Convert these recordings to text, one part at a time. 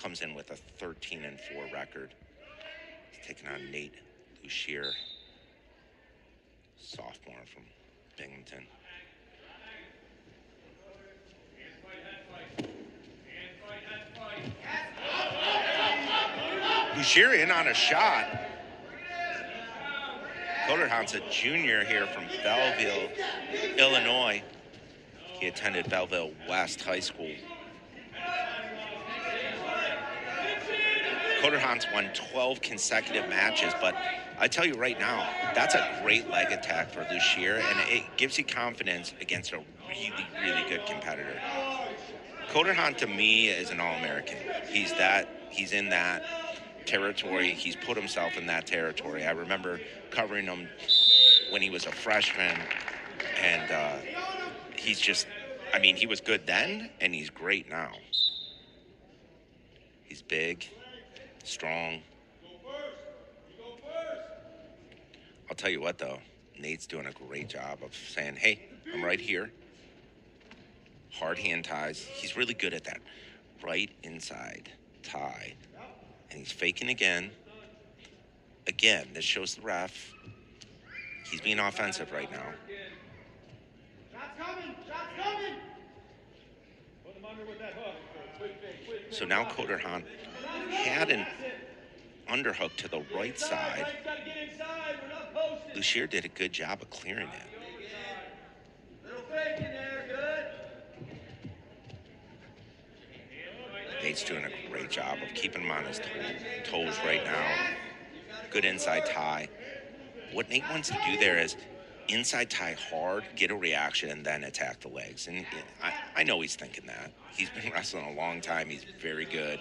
comes in with a 13-4 record. He's taking on Nate Lucier, sophomore from Binghamton. Lucier in on a shot. Koderhandt's a junior here from Belleville, Illinois. He attended Belleville West High School. Koderhandt's won 12 consecutive matches, but I tell you right now, that's a great leg attack for Lucier, and it gives you confidence against a really, really good competitor. Koderhandt, to me, is an All-American. He's in that territory. He's put himself in that territory. I remember covering him when he was a freshman, and he's just, I mean, he was good then, and he's great now. He's big, strong. I'll tell you what, though, Nate's doing a great job of saying, hey, I'm right here. Hard hand ties. He's really good at that right inside tie. And he's faking again. Again, this shows the ref. He's being offensive right now. So now Koderhandt had an underhook to the right side. Lucier did a good job of clearing it. Nate's doing a great job of keeping him on his toes right now. Good inside tie. What Nate wants to do there is inside tie hard, get a reaction, and then attack the legs. And I know he's thinking that. He's been wrestling a long time. He's very good.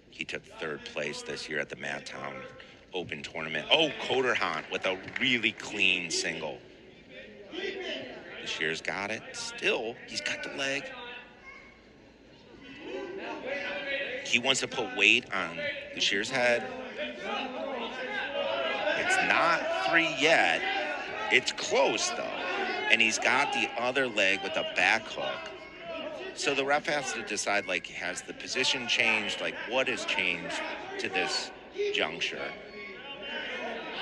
He took third place this year at the Madtown Open Tournament. Oh, Koderhandt with a really clean single. Lucier's got it. Still, he's got the leg. He wants to put weight on Lucier's head. It's not 3 yet. It's close, though. And he's got the other leg with a back hook. So the ref has to decide, like, has the position changed? Like, what has changed to this juncture?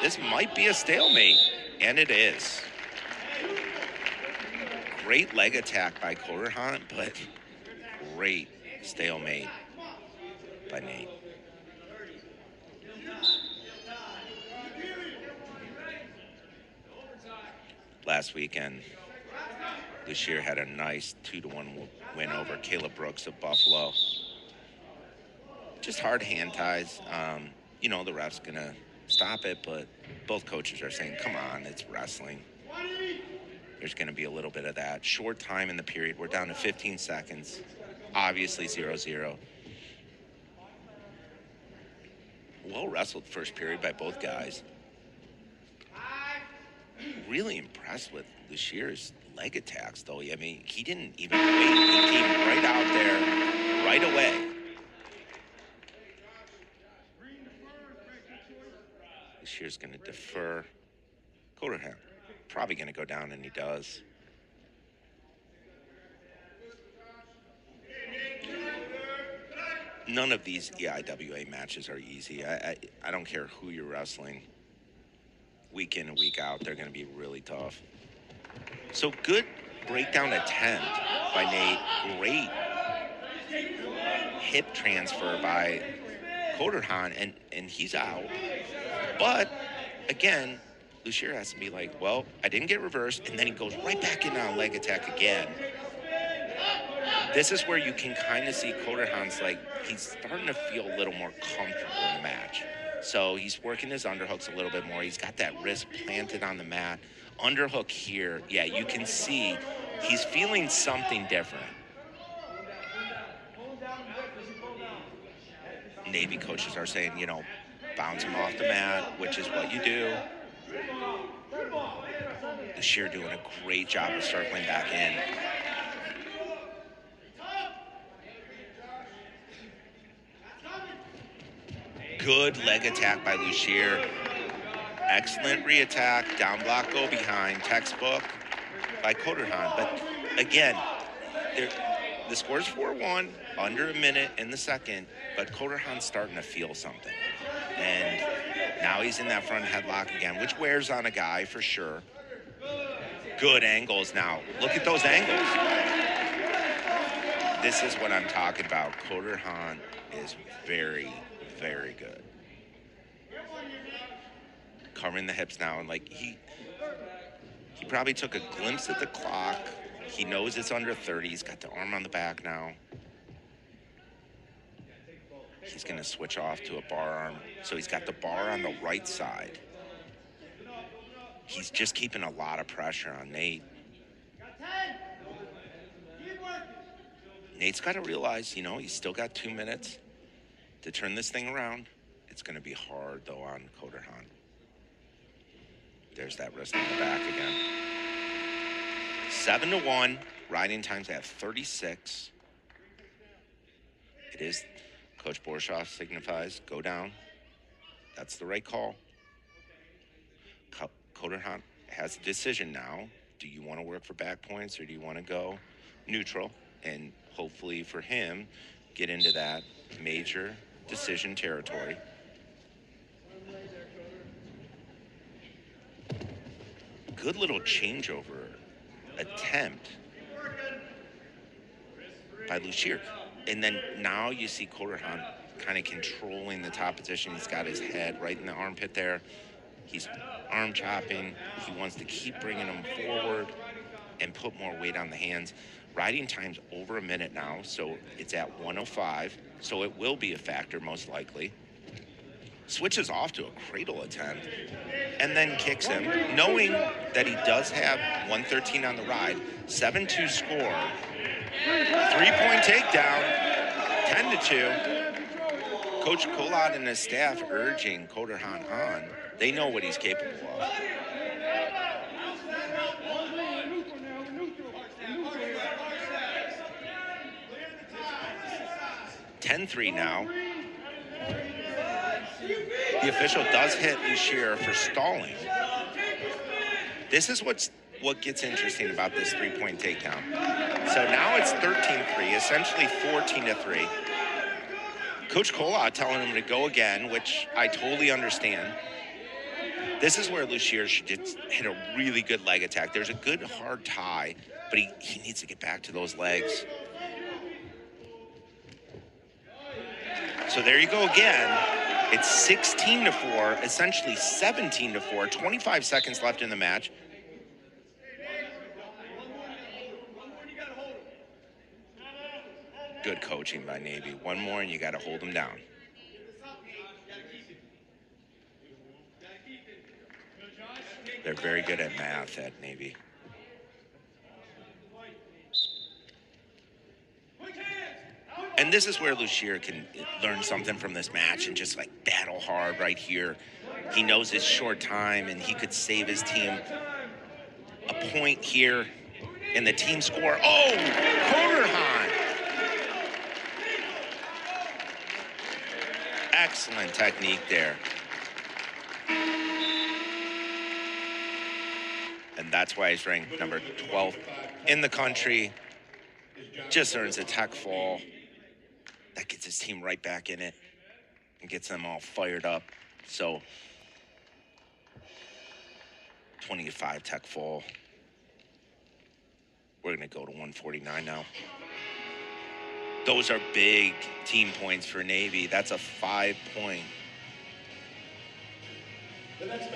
This might be a stalemate, and it is. Great leg attack by Koderhandt, but great stalemate by Nate. Last weekend, Lucier had a nice 2-1 win over Caleb Brooks of Buffalo. Just hard hand ties. You know, the ref's going to stop it, but both coaches are saying, come on, it's wrestling. There's going to be a little bit of that. Short time in the period. We're down to 15 seconds. Obviously 0-0. Well wrestled first period by both guys. Really impressed with Lucier's leg attacks, though. I mean, he didn't even wait. He came right out there right away. Lucier's going to defer. Koderhandt probably going to go down, and he does. None of these EIWA matches are easy. I don't care who you're wrestling. Week in and week out, they're going to be really tough. So good breakdown attempt by Nate. Great hip transfer by Koderhandt, and he's out. But, again, Lucier has to be like, well, I didn't get reversed, and then he goes right back in on leg attack again. This is where you can kind of see Koderhandt's like, he's starting to feel a little more comfortable in the match. So he's working his underhooks a little bit more. He's got that wrist planted on the mat. Underhook here, yeah, you can see he's feeling something different. Navy coaches are saying, you know, bounce him off the mat, which is what you do. Lucier doing a great job of circling back in. Good leg attack by Lucier. Excellent re-attack. Down block, go behind. Textbook by Koderhandt. But again, The score's 4-1, under a minute in the second, but Koderhandt's starting to feel something. And now he's in that front headlock again, which wears on a guy for sure. Good angles now. Look at those angles. This is what I'm talking about. Koderhandt is very, very good. Covering the hips now, and like he probably took a glimpse at the clock. He knows it's under 30. He's got the arm on the back now. He's going to switch off to a bar arm. So he's got the bar on the right side. He's just keeping a lot of pressure on Nate. Nate's got to realize, he's still got 2 minutes to turn this thing around. It's going to be hard, though, on Koderhandt. There's that wrist on the back again. 7-1. Riding times at 36. It is. Coach Borshoff signifies, go down. That's the right call. Koderhandt has a decision now. Do you want to work for back points or do you want to go neutral? And hopefully for him, get into that major decision territory. Good little changeover attempt by Lucier. And then now you see Koderhandt kind of controlling the top position. He's got his head right in the armpit there. He's arm chopping. He wants to keep bringing him forward and put more weight on the hands. Riding time's over a minute now, so it's at 105. So it will be a factor, most likely. Switches off to a cradle attempt and then kicks him, knowing that he does have 113 on the ride. 7-2 score. 3-point takedown, 10-2. Coach Koderhandt and his staff urging Koderhandt on. They know what he's capable of. (10-3) now. The official does hit Lucier for stalling. This is what gets interesting about this 3-point takedown. So now it's 13-3, essentially 14-3. Coach Koderhandt telling him to go again, which I totally understand. This is where Lucier should hit a really good leg attack. There's a good hard tie, but he needs to get back to those legs. So there you go again. It's 16-4, essentially 17-4, 25 seconds left in the match. Good coaching by Navy. One more and you got to hold them down. They're very good at math at Navy. And this is where Lucier can learn something from this match and just like battle hard right here. He knows his short time and he could save his team a point here in the team score. Oh, Koderhandt. Excellent technique there. And that's why he's ranked number 12 in the country. Just earns a tech fall. That gets his team right back in it and gets them all fired up. So 20-5 tech fall. We're going to go to 149 now. Those are big team points for Navy. That's a 5-point.